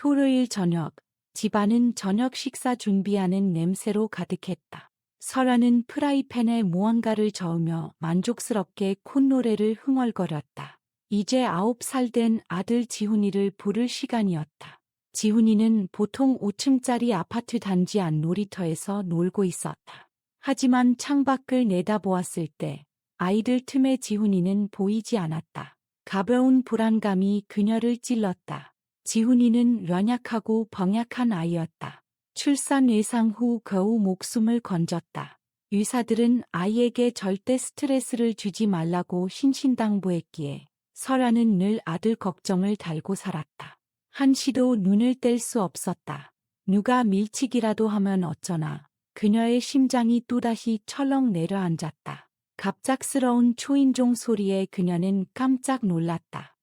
토요일 저녁, 집안은 저녁 식사 준비하는 냄새로 가득했다. 설아는 프라이팬에 무언가를 저으며 만족스럽게 콧노래를 흥얼거렸다. 이제 9살 된 아들 지훈이를 부를 시간이었다. 지훈이는 보통 5층짜리 아파트 단지 안 놀이터에서 놀고 있었다. 하지만 창밖을 내다보았을 때 아이들 틈에 지훈이는 보이지 않았다. 가벼운 불안감이 그녀를 찔렀다. 지훈이는 연약하고 병약한 아이였다. 출산 예상 후 겨우 목숨을 건졌다. 의사들은 아이에게 절대 스트레스를 주지 말라고 신신당부했기에 설아는 늘 아들 걱정을 달고 살았다. 한시도 눈을 뗄 수 없었다. 누가 밀치기라도 하면 어쩌나. 그녀의 심장이 또다시 철렁 내려앉았다. 갑작스러운 초인종 소리에 그녀는 깜짝 놀랐다.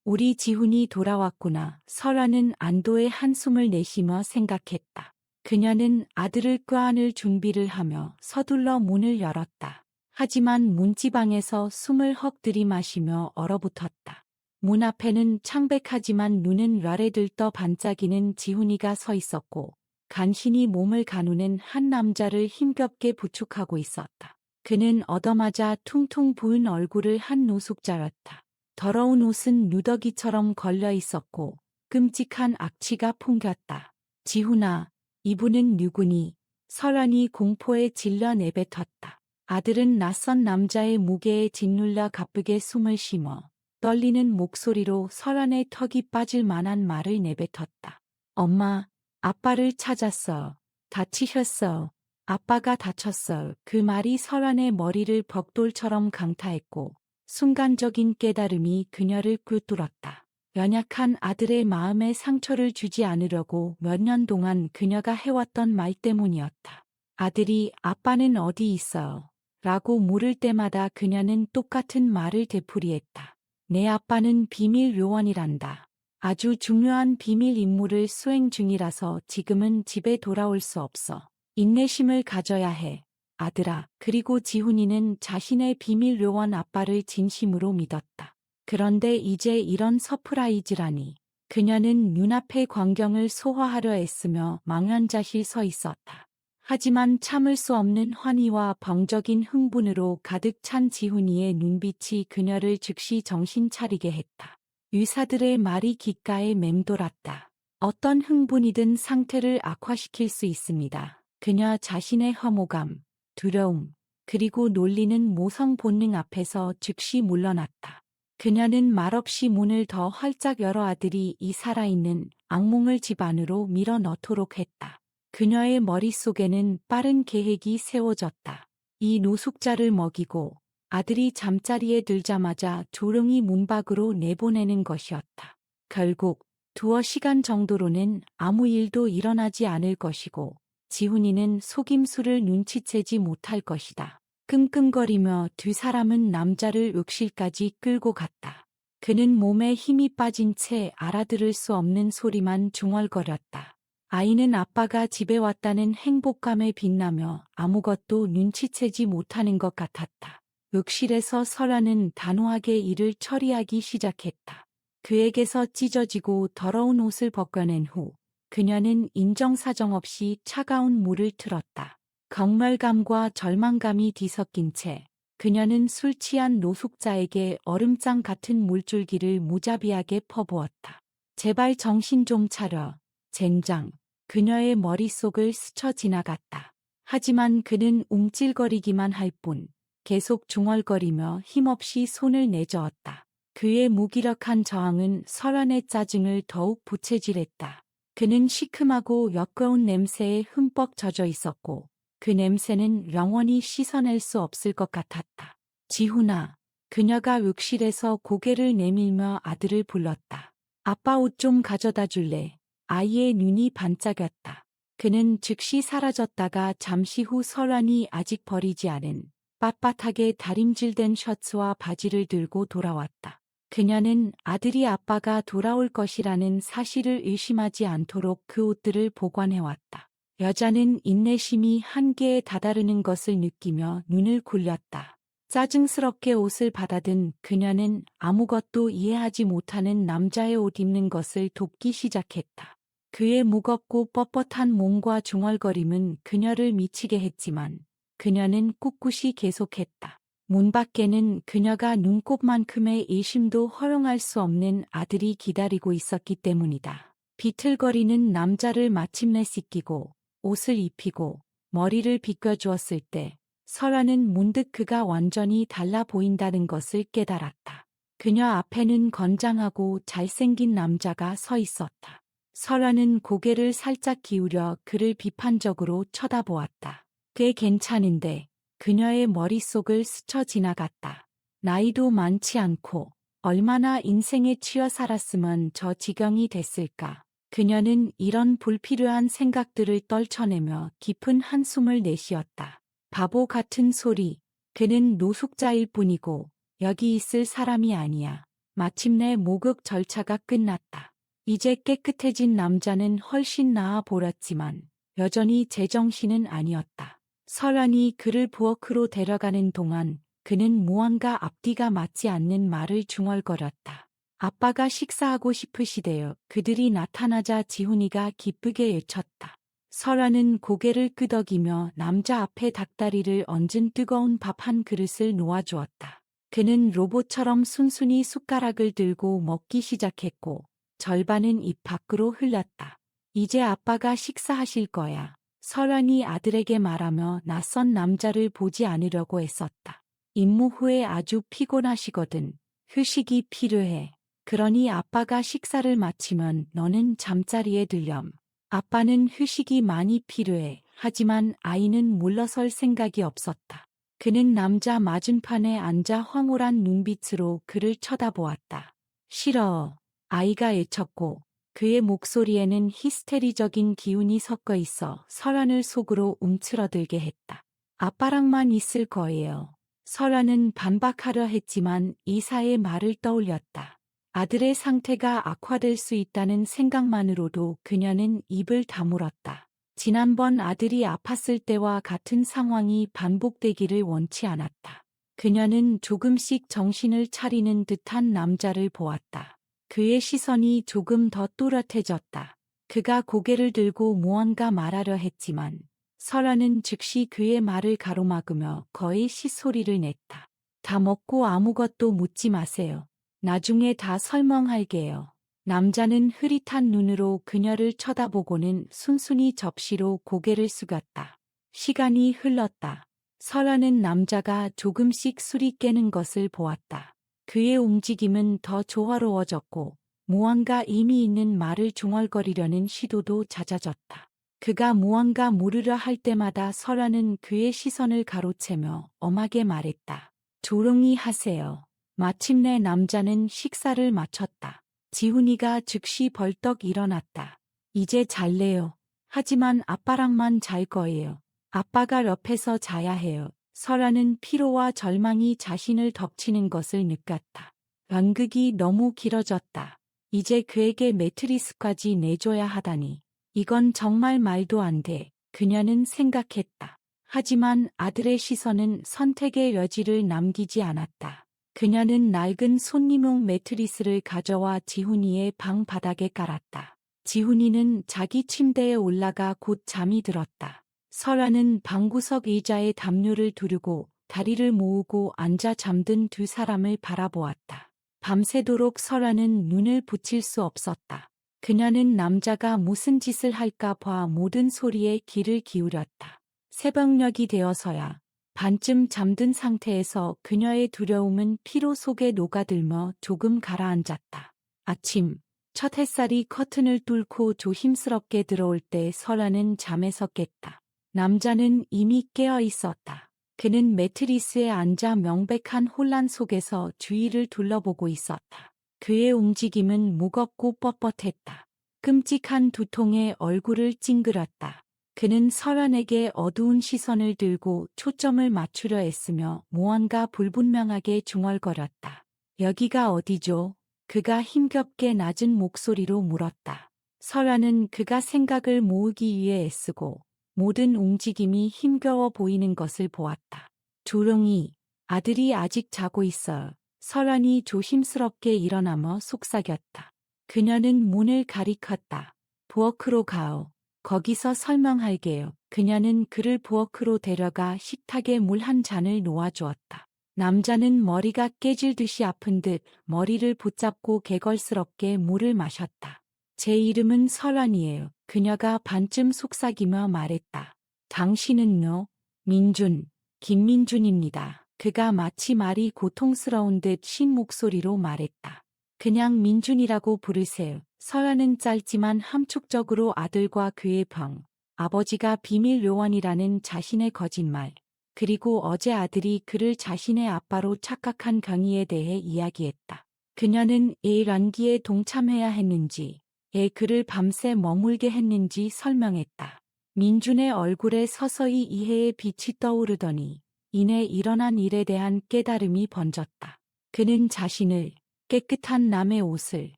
우리 지훈이 돌아왔구나. 설아는 안도의 한숨을 내쉬며 생각했다. 그녀는 아들을 껴안을 준비를 하며 서둘러 문을 열었다. 하지만 문지방에서 숨을 헉 들이마시며 얼어붙었다. 문 앞에는 창백하지만 눈은 멸에들떠 반짝이는 지훈이가 서 있었고 간신히 몸을 가누는 한 남자를 힘겹게 부축하고 있었다. 그는 얻어맞아 퉁퉁 부은 얼굴을 한 노숙자였다. 더러운 옷은 누더기처럼 걸려 있었고 끔찍한 악취가 풍겼다. 지훈아, 이분은 누구니? 설아이 공포에 질려 내뱉었다. 아들은 낯선 남자의 무게에 짓눌려 가쁘게 숨을 쉬며 떨리는 목소리로 설아의 턱이 빠질 만한 말을 내뱉었다. 엄마, 아빠를 찾았어. 다치셨어. 아빠가 다쳤어. 그 말이 설아의 머리를 벽돌처럼 강타했고 순간적인 깨달음이 그녀를 꿰뚫었다. 연약한 아들의 마음에 상처를 주지 않으려고 몇 년 동안 그녀가 해왔던 말 때문이었다. 아들이 아빠는 어디 있어요? 라고 물을 때마다 그녀는 똑같은 말을 되풀이했다. 내 아빠는 비밀 요원이란다. 아주 중요한 비밀 임무를 수행 중이라서 지금은 집에 돌아올 수 없어. 인내심을 가져야 해. 아들아. 그리고 지훈이는 자신의 비밀 요원 아빠를 진심으로 믿었다. 그런데 이제 이런 서프라이즈라니. 그녀는 눈앞의 광경을 소화하려 애쓰며 망연자실 서 있었다. 하지만 참을 수 없는 환희와 병적인 흥분으로 가득 찬 지훈이의 눈빛이 그녀를 즉시 정신 차리게 했다. 의사들의 말이 귓가에 맴돌았다. 어떤 흥분이든 상태를 악화시킬 수 있습니다. 그녀 자신의 혐오감, 두려움, 그리고 놀리는 모성 본능 앞에서 즉시 물러났다. 그녀는 말없이 문을 더 활짝 열어 아들이 이 살아있는 악몽을 집 안으로 밀어 넣도록 했다. 그녀의 머릿속에는 빠른 계획이 세워졌다. 이 노숙자를 먹이고 아들이 잠자리에 들자마자 조용히 문 밖으로 내보내는 것이었다. 결국 두어 시간 정도로는 아무 일도 일어나지 않을 것이고 지훈이는 속임수를 눈치채지 못할 것이다. 끙끙거리며 두 사람은 남자를 욕실까지 끌고 갔다. 그는 몸에 힘이 빠진 채 알아들을 수 없는 소리만 중얼거렸다. 아이는 아빠가 집에 왔다는 행복감에 빛나며 아무것도 눈치채지 못하는 것 같았다. 욕실에서 설아는 단호하게 일을 처리하기 시작했다. 그에게서 찢어지고 더러운 옷을 벗겨낸 후 그녀는 인정사정 없이 차가운 물을 틀었다. 경멸감과 절망감이 뒤섞인 채 그녀는 술 취한 노숙자에게 얼음장 같은 물줄기를 무자비하게 퍼부었다. 제발 정신 좀 차려. 젠장. 그녀의 머릿속을 스쳐 지나갔다. 하지만 그는 움찔거리기만 할 뿐 계속 중얼거리며 힘없이 손을 내저었다. 그의 무기력한 저항은 설아의 짜증을 더욱 부채질했다. 그는 시큼하고 역겨운 냄새에 흠뻑 젖어 있었고 그 냄새는 영원히 씻어낼 수 없을 것 같았다. 지훈아. 그녀가 욕실에서 고개를 내밀며 아들을 불렀다. 아빠 옷 좀 가져다 줄래? 아이의 눈이 반짝였다. 그는 즉시 사라졌다가 잠시 후 설아이 아직 버리지 않은 빳빳하게 다림질된 셔츠와 바지를 들고 돌아왔다. 그녀는 아들이 아빠가 돌아올 것이라는 사실을 의심하지 않도록 그 옷들을 보관해왔다. 여자는 인내심이 한계에 다다르는 것을 느끼며 눈을 굴렸다. 짜증스럽게 옷을 받아든 그녀는 아무것도 이해하지 못하는 남자의 옷 입는 것을 돕기 시작했다. 그의 무겁고 뻣뻣한 몸과 중얼거림은 그녀를 미치게 했지만 그녀는 꿋꿋이 계속했다. 문 밖에는 그녀가 눈곱만큼의 일심도 허용할 수 없는 아들이 기다리고 있었기 때문이다. 비틀거리는 남자를 마침내 씻기고 옷을 입히고 머리를 빗겨주었을 때 설아는 문득 그가 완전히 달라 보인다는 것을 깨달았다. 그녀 앞에는 건장하고 잘생긴 남자가 서 있었다. 설아는 고개를 살짝 기울여 그를 비판적으로 쳐다보았다. 꽤 괜찮은데 그녀의 머릿속을 스쳐 지나갔다. 나이도 많지 않고 얼마나 인생에 치여 살았으면 저 지경이 됐을까. 그녀는 이런 불필요한 생각들을 떨쳐내며 깊은 한숨을 내쉬었다. 바보 같은 소리. 그는 노숙자일 뿐이고 여기 있을 사람이 아니야. 마침내 목욕 절차가 끝났다. 이제 깨끗해진 남자는 훨씬 나아 보였지만 여전히 제정신은 아니었다. 설안이 그를 부엌으로 데려가는 동안 그는 무언가 앞뒤가 맞지 않는 말을 중얼거렸다. 아빠가 식사하고 싶으시대요. 그들이 나타나자 지훈이가 기쁘게 외쳤다. 설아는 고개를 끄덕이며 남자 앞에 닭다리를 얹은 뜨거운 밥 한 그릇을 놓아주었다. 그는 로봇처럼 순순히 숟가락을 들고 먹기 시작했고 절반은 입 밖으로 흘렸다. 이제 아빠가 식사하실 거야. 설안이 아들에게 말하며 낯선 남자를 보지 않으려고 애썼다. 임무 후에 아주 피곤하시거든. 휴식이 필요해. 그러니 아빠가 식사를 마치면 너는 잠자리에 들렴. 아빠는 휴식이 많이 필요해. 하지만 아이는 물러설 생각이 없었다. 그는 남자 맞은편에 앉아 황홀한 눈빛으로 그를 쳐다보았다. 싫어. 아이가 애쳤고 그의 목소리에는 히스테리적인 기운이 섞여 있어 설안을 속으로 움츠러들게 했다. 아빠랑만 있을 거예요. 설안은 반박하려 했지만 이사의 말을 떠올렸다. 아들의 상태가 악화될 수 있다는 생각만으로도 그녀는 입을 다물었다. 지난번 아들이 아팠을 때와 같은 상황이 반복되기를 원치 않았다. 그녀는 조금씩 정신을 차리는 듯한 남자를 보았다. 그의 시선이 조금 더 또렷해졌다. 그가 고개를 들고 무언가 말하려 했지만 설아는 즉시 그의 말을 가로막으며 거의 시소리를 냈다. 다 먹고 아무것도 묻지 마세요. 나중에 다 설명할게요. 남자는 흐릿한 눈으로 그녀를 쳐다보고는 순순히 접시로 고개를 숙였다. 시간이 흘렀다. 설아는 남자가 조금씩 술이 깨는 것을 보았다. 그의 움직임은 더 조화로워졌고 무언가 의미 있는 말을 중얼거리려는 시도도 잦아졌다. 그가 무언가 물으려 할 때마다 설아는 그의 시선을 가로채며 엄하게 말했다. 조용히 하세요. 마침내 남자는 식사를 마쳤다. 지훈이가 즉시 벌떡 일어났다. 이제 잘래요. 하지만 아빠랑만 잘 거예요. 아빠가 옆에서 자야 해요. 설아는 피로와 절망이 자신을 덮치는 것을 느꼈다. 연극이 너무 길어졌다. 이제 그에게 매트리스까지 내줘야 하다니. 이건 정말 말도 안 돼. 그녀는 생각했다. 하지만 아들의 시선은 선택의 여지를 남기지 않았다. 그녀는 낡은 손님용 매트리스를 가져와 지훈이의 방 바닥에 깔았다. 지훈이는 자기 침대에 올라가 곧 잠이 들었다. 설아는 방구석 의자에 담요를 두르고 다리를 모으고 앉아 잠든 두 사람을 바라보았다. 밤새도록 설아는 눈을 붙일 수 없었다. 그녀는 남자가 무슨 짓을 할까 봐 모든 소리에 귀를 기울였다. 새벽녘이 되어서야 반쯤 잠든 상태에서 그녀의 두려움은 피로 속에 녹아들며 조금 가라앉았다. 아침, 첫 햇살이 커튼을 뚫고 조심스럽게 들어올 때 설아는 잠에서 깼다. 남자는 이미 깨어 있었다. 그는 매트리스에 앉아 명백한 혼란 속에서 주위를 둘러보고 있었다. 그의 움직임은 무겁고 뻣뻣했다. 끔찍한 두통에 얼굴을 찡그렸다. 그는 설안에게 어두운 시선을 들고 초점을 맞추려 애쓰며 무언가 불분명하게 중얼거렸다. 여기가 어디죠? 그가 힘겹게 낮은 목소리로 물었다. 설안은 그가 생각을 모으기 위해 애쓰고 모든 움직임이 힘겨워 보이는 것을 보았다. 조용히 아들이 아직 자고 있어. 설환이 조심스럽게 일어나며 속삭였다. 그녀는 문을 가리켰다. 부엌으로 가오. 거기서 설명할게요. 그녀는 그를 부엌으로 데려가 식탁에 물 한 잔을 놓아주었다. 남자는 머리가 깨질 듯이 아픈 듯 머리를 붙잡고 개걸스럽게 물을 마셨다. 제 이름은 설환이에요. 그녀가 반쯤 속삭이며 말했다. 당신은요? 민준, 김민준입니다. 그가 마치 말이 고통스러운 듯 쉰 목소리로 말했다. 그냥 민준이라고 부르세요. 설환은 짧지만 함축적으로 아들과 그의 병, 아버지가 비밀 요원이라는 자신의 거짓말, 그리고 어제 아들이 그를 자신의 아빠로 착각한 경위에 대해 이야기했다. 그녀는 애 란기에 동참해야 했는지, 애 그를 밤새 머물게 했는지 설명했다. 민준의 얼굴에 서서히 이해의 빛이 떠오르더니 이내 일어난 일에 대한 깨달음이 번졌다. 그는 자신을 깨끗한 남의 옷을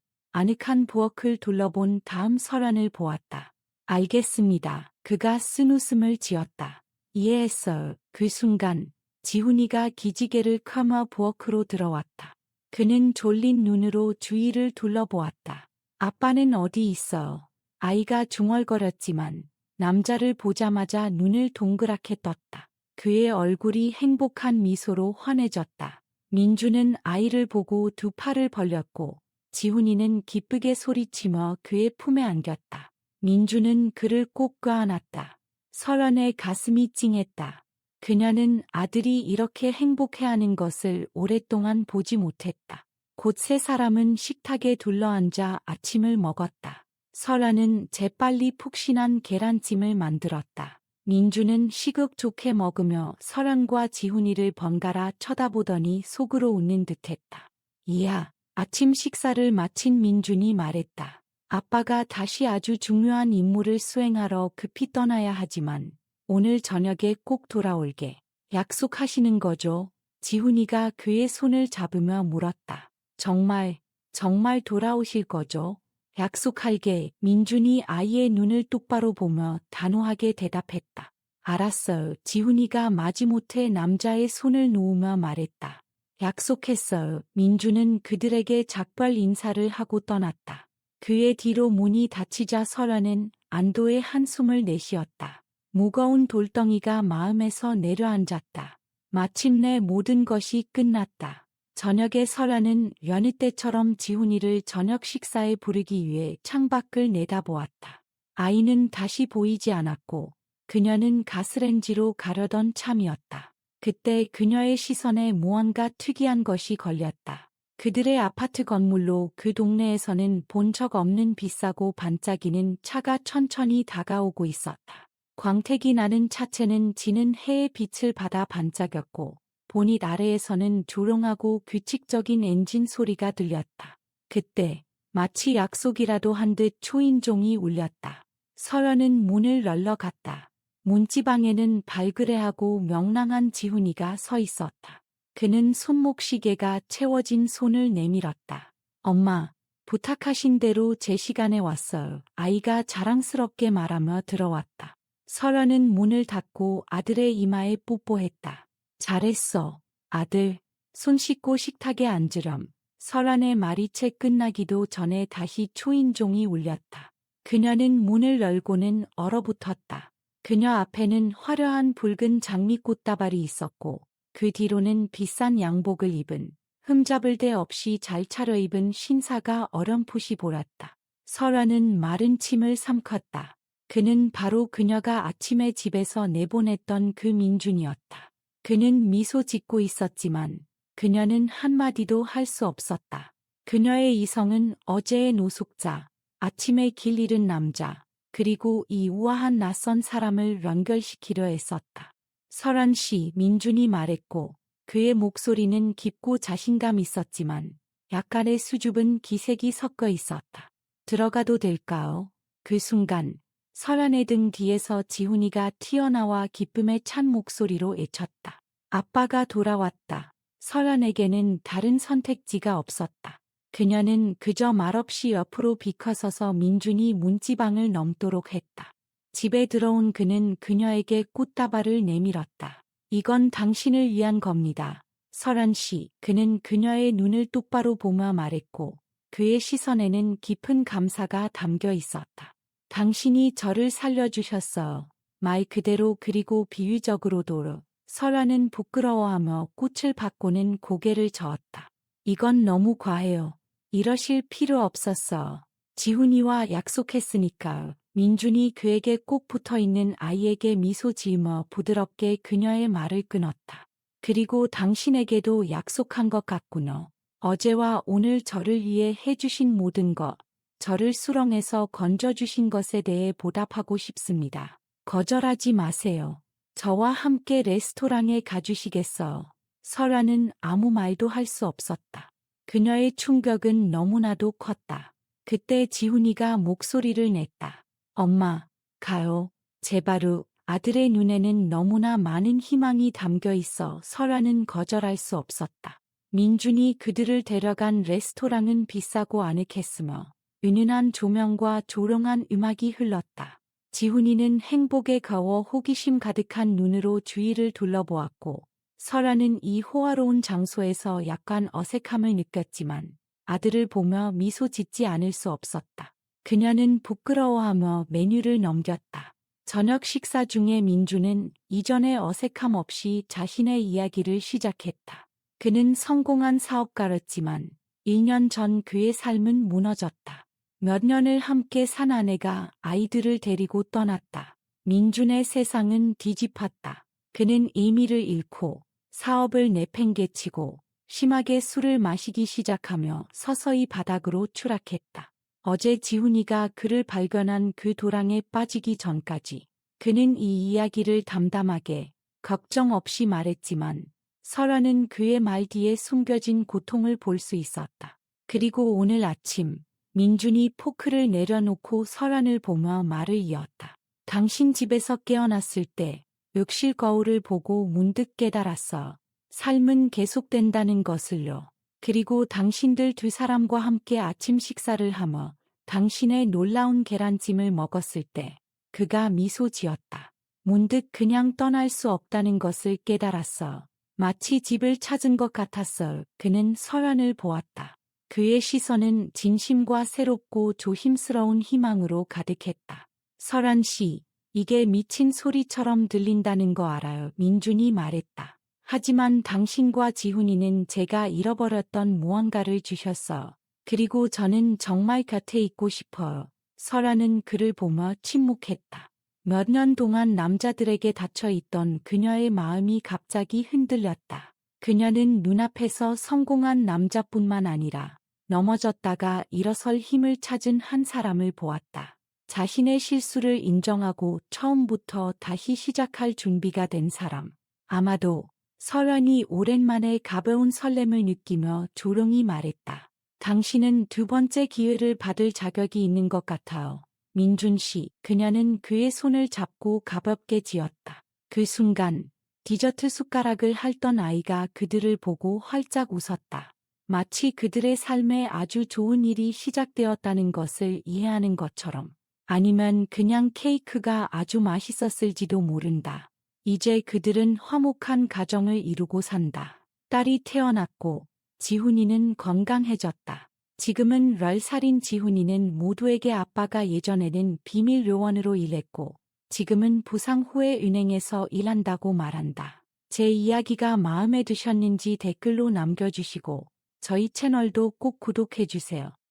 아늑한 부엌을 둘러본 다음 설환을 보았다. 알겠습니다. 그가 쓴 웃음을 지었다. 이해했어요. 그 순간 지훈이가 기지개를 켜며 부엌으로 들어왔다. 그는 졸린 눈으로 주위를 둘러보았다. 아빠는 어디 있어요? 아이가 중얼거렸지만 남자를 보자마자 눈을 동그랗게 떴다. 그의 얼굴이 행복한 미소로 환해졌다. 민주는 아이를 보고 두 팔을 벌렸고 지훈이는 기쁘게 소리치며 그의 품에 안겼다. 민주는 그를 꼭 껴안았다. 설원의 가슴이 찡했다. 그녀는 아들이 이렇게 행복해하는 것을 오랫동안 보지 못했다. 곧 세 사람은 식탁에 둘러앉아 아침을 먹었다. 설아는 재빨리 푹신한 계란찜을 만들었다. 민주는 시극 좋게 먹으며 설안과 지훈이를 번갈아 쳐다보더니 속으로 웃는 듯했다. 이야, 아침 식사를 마친 민준이 말했다. 아빠가 다시 아주 중요한 임무를 수행하러 급히 떠나야 하지만 오늘 저녁에 꼭 돌아올게. 약속하시는 거죠? 지훈이가 그의 손을 잡으며 물었다. 정말 돌아오실 거죠? 약속할게. 민준이 아이의 눈을 똑바로 보며 단호하게 대답했다. 알았어요. 지훈이가 마지못해 남자의 손을 놓으며 말했다. 약속했어요. 민준은 그들에게 작별 인사를 하고 떠났다. 그의 뒤로 문이 닫히자 설아는 안도의 한숨을 내쉬었다. 무거운 돌덩이가 마음에서 내려앉았다. 마침내 모든 것이 끝났다. 저녁에 설아는 여느 때처럼 지훈이를 저녁 식사에 부르기 위해 창밖을 내다보았다. 아이는 다시 보이지 않았고 그녀는 가스레인지로 가려던 참이었다. 그때 그녀의 시선에 무언가 특이한 것이 걸렸다. 그들의 아파트 건물로 그 동네에서는 본 적 없는 비싸고 반짝이는 차가 천천히 다가오고 있었다. 광택이 나는 차체는 지는 해의 빛을 받아 반짝였고 보닛 아래에서는 조용하고 규칙적인 엔진 소리가 들렸다. 그때 마치 약속이라도 한 듯 초인종이 울렸다. 설아는 문을 열러갔다. 문지방에는 발그레하고 명랑한 지훈이가 서 있었다. 그는 손목 시계가 채워진 손을 내밀었다. 엄마, 부탁하신 대로 제 시간에 왔어요. 아이가 자랑스럽게 말하며 들어왔다. 설아는 문을 닫고 아들의 이마에 뽀뽀했다. 잘했어, 아들. 손 씻고 식탁에 앉으렴. 설안의 말이 채 끝나기도 전에 다시 초인종이 울렸다. 그녀는 문을 열고는 얼어붙었다. 그녀 앞에는 화려한 붉은 장미꽃다발이 있었고 그 뒤로는 비싼 양복을 입은 흠잡을 데 없이 잘 차려입은 신사가 어렴풋이 보았다. 설아는 마른 침을 삼켰다. 그는 바로 그녀가 아침에 집에서 내보냈던 그 민준이었다. 그는 미소 짓고 있었지만 그녀는 한마디도 할 수 없었다. 그녀의 이성은 어제의 노숙자, 아침에 길 잃은 남자, 그리고 이 우아한 낯선 사람을 연결시키려 했었다. 설한 씨, 민준이 말했고 그의 목소리는 깊고 자신감 있었지만 약간의 수줍은 기색이 섞여 있었다. 들어가도 될까요? 그 순간 설안의 등 뒤에서 지훈이가 튀어나와 기쁨에 찬 목소리로 외쳤다. 아빠가 돌아왔다. 설안에게는 다른 선택지가 없었다. 그녀는 그저 말없이 옆으로 비켜서서 민준이 문지방을 넘도록 했다. 집에 들어온 그는 그녀에게 꽃다발을 내밀었다. 이건 당신을 위한 겁니다. 설한 씨, 그는 그녀의 눈을 똑바로 보며 말했고 그의 시선에는 깊은 감사가 담겨 있었다. 당신이 저를 살려주셨어요. 말 그대로 그리고 비유적으로도. 설아는 부끄러워하며 꽃을 받고는 고개를 저었다. 이건 너무 과해요. 이러실 필요 없었어. 지훈이와 약속했으니까. 민준이 그에게 꼭 붙어있는 아이에게 미소 지으며 부드럽게 그녀의 말을 끊었다. 그리고 당신에게도 약속한 것 같구나. 어제와 오늘 저를 위해 해주신 모든 것, 저를 수렁에서 건져주신 것에 대해 보답하고 싶습니다. 거절하지 마세요. 저와 함께 레스토랑에 가주시겠어요. 설아는 아무 말도 할 수 없었다. 그녀의 충격은 너무나도 컸다. 그때 지훈이가 목소리를 냈다. 엄마, 가요. 제발요. 아들의 눈에는 너무나 많은 희망이 담겨 있어 설아는 거절할 수 없었다. 민준이 그들을 데려간 레스토랑은 비싸고 아늑했으며 은은한 조명과 조롱한 음악이 흘렀다. 지훈이는 행복에 가워 호기심 가득한 눈으로 주위를 둘러보았고 설아는 이 호화로운 장소에서 약간 어색함을 느꼈지만 아들을 보며 미소 짓지 않을 수 없었다. 그녀는 부끄러워하며 메뉴를 넘겼다. 저녁 식사 중에 민주는 이전의 어색함 없이 자신의 이야기를 시작했다. 그는 성공한 사업가였지만 1년 전 그의 삶은 무너졌다. 몇 년을 함께 산 아내가 아이들을 데리고 떠났다. 민준의 세상은 뒤집혔다. 그는 의미를 잃고 사업을 내팽개치고 심하게 술을 마시기 시작하며 서서히 바닥으로 추락했다. 어제 지훈이가 그를 발견한 그 도랑에 빠지기 전까지 그는 이 이야기를 담담하게 걱정 없이 말했지만 설아는 그의 말 뒤에 숨겨진 고통을 볼 수 있었다. 그리고 오늘 아침 민준이 포크를 내려놓고 설아를 보며 말을 이었다. 당신 집에서 깨어났을 때 욕실 거울을 보고 문득 깨달았어. 삶은 계속된다는 것을요. 그리고 당신들 두 사람과 함께 아침 식사를 하며 당신의 놀라운 계란찜을 먹었을 때 그가 미소 지었다. 문득 그냥 떠날 수 없다는 것을 깨달았어. 마치 집을 찾은 것 같았어. 그는 설아를 보았다. 그의 시선은 진심과 새롭고 조심스러운 희망으로 가득했다. 설안 씨, 이게 미친 소리처럼 들린다는 거 알아요. 민준이 말했다. 하지만 당신과 지훈이는 제가 잃어버렸던 무언가를 주셨어. 그리고 저는 정말 곁에 있고 싶어요. 설아는 그를 보며 침묵했다. 몇 년 동안 남자들에게 닫혀 있던 그녀의 마음이 갑자기 흔들렸다. 그녀는 눈앞에서 성공한 남자뿐만 아니라 넘어졌다가 일어설 힘을 찾은 한 사람을 보았다. 자신의 실수를 인정하고 처음부터 다시 시작할 준비가 된 사람. 아마도 설연이 오랜만에 가벼운 설렘을 느끼며 조용히 말했다. 당신은 두 번째 기회를 받을 자격이 있는 것 같아요. 민준 씨, 그녀는 그의 손을 잡고 가볍게 쥐었다. 그 순간 디저트 숟가락을 핥던 아이가 그들을 보고 활짝 웃었다. 마치 그들의 삶에 아주 좋은 일이 시작되었다는 것을 이해하는 것처럼. 아니면 그냥 케이크가 아주 맛있었을지도 모른다. 이제 그들은 화목한 가정을 이루고 산다. 딸이 태어났고 지훈이는 건강해졌다. 지금은 10살인 지훈이는 모두에게 아빠가 예전에는 비밀 요원으로 일했고 지금은 부상 후에 은행에서 일한다고 말한다. 제 이야기가 마음에 드셨는지 댓글로 남겨주시고 저희 채널도 꼭 구독해주세요.